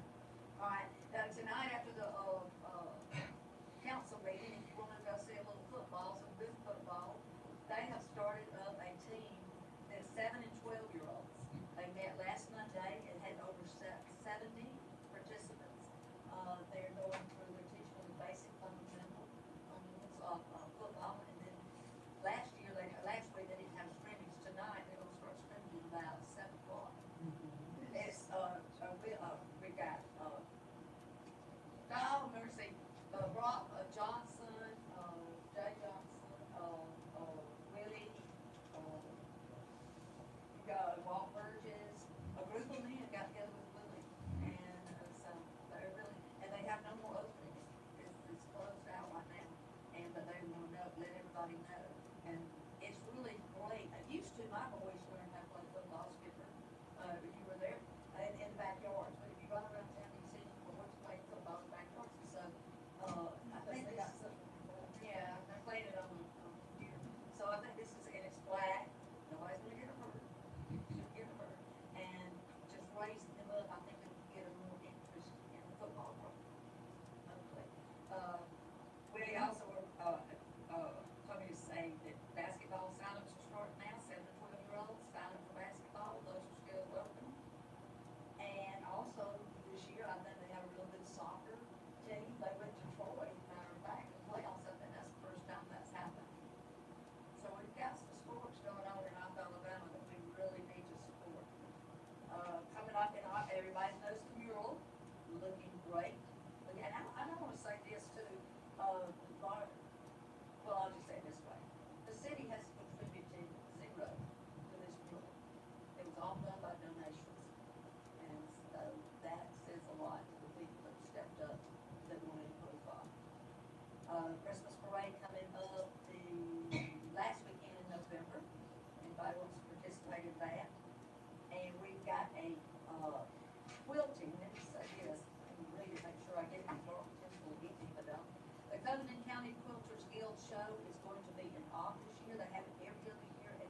All right, now tonight after the, council meeting, if you wanna go see a little football, some good football, they have started up a team that's 7 and 12-year-olds. They met last Monday and had over 70 participants. They're going through, they're teaching them the basic fundamentals of football, and then last week they didn't have scrimmage. Tonight they're gonna start scrimmaging about 7 o'clock. It's, we got, oh, mercy, Brock Johnson, Jay Johnson, Willie, you got Walt Burgess, a group of men got together with Willie, and so they're really, and they have no more openings. It's closed out right now, but they want to let everybody know, and it's really great. I used to, my boys learned how to play football, Skipper, you were there, in the backyards, but if you run around town, you see people playing football in the backyards, so, I think they got something, yeah, they're playing it on the computer. So I think this is, and it's black, nobody's gonna get hurt, and just raising them up, I think it'll get them more interest in the football program. Hopefully. We also were, Tony is show is going to be in August this year. They have it every other year, and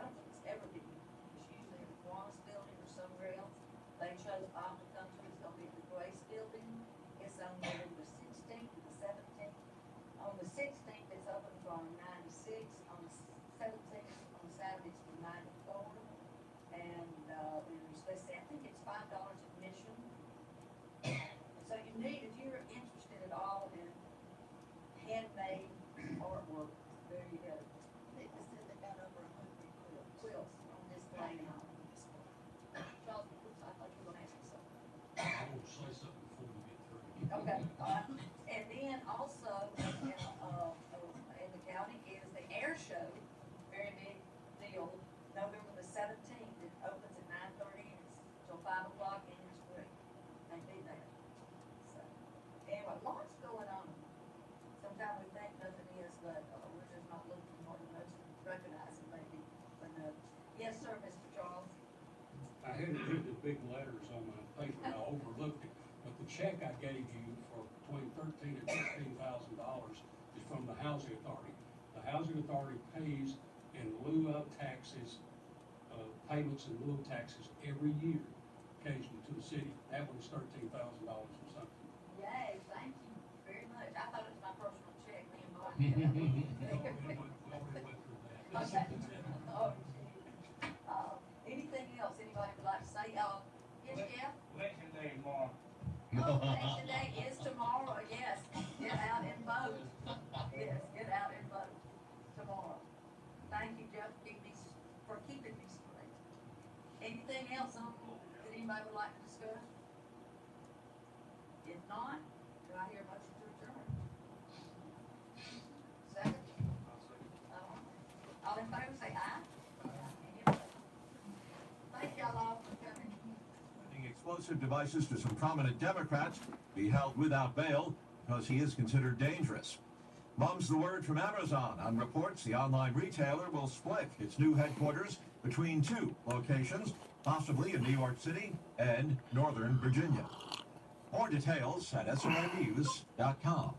I don't think it's ever been here. It's usually in the Kiwanis building or somewhere else. They chose Bob to come to. It's gonna be at the Grace building. It's on November 16th and the 17th. On the 16th, it's open from 9 to 6. On the 17th, on Saturday, it's from 9 to 4. And, I think it's $5 admission. So you need, if you're interested at all in handmade artwork, there you go. They just said they got over 100 quilts on display now. Charles, I thought you were gonna ask me something. I want to say something before we get through. Okay, and then also, in the county is the air show, very big deal, November the 17th, it opens at 9:30, and it's till 5 o'clock, and it's free, and be there. So, anyway, lots going on. Sometimes we think nothing is, but we're just not looking hard enough to recognize it maybe, but no. Yes, sir, Mr. Charles. I had to read the big letters on my paper, and I overlooked it, but the check I gave you for between $13,000 and $15,000 is from the Housing Authority. The Housing Authority pays in lieu of taxes, payments in lieu of taxes every year, occasionally to the city. That one's $13,000 or something. Yay, thank you very much. I thought it was my personal check, me and Bob. We already went through that. Okay. Oh, gee. Anything else anybody would like to say? Yes, Jeff? Election day tomorrow. Oh, election day is tomorrow, yes. Get out and vote. Yes, get out and vote tomorrow. Thank you, Jeff, for keeping me straight. Anything else that anybody would like to discuss? If not, do I hear a motion to adjourn? Second? All in favor, say aye. Thank y'all all for coming. Sending explosive devices to some prominent Democrats be held without bail because he is considered dangerous. Mum's the word from Amazon on reports the online retailer will split its new headquarters between two locations, possibly in New York City and Northern Virginia. More details at SONnews.com.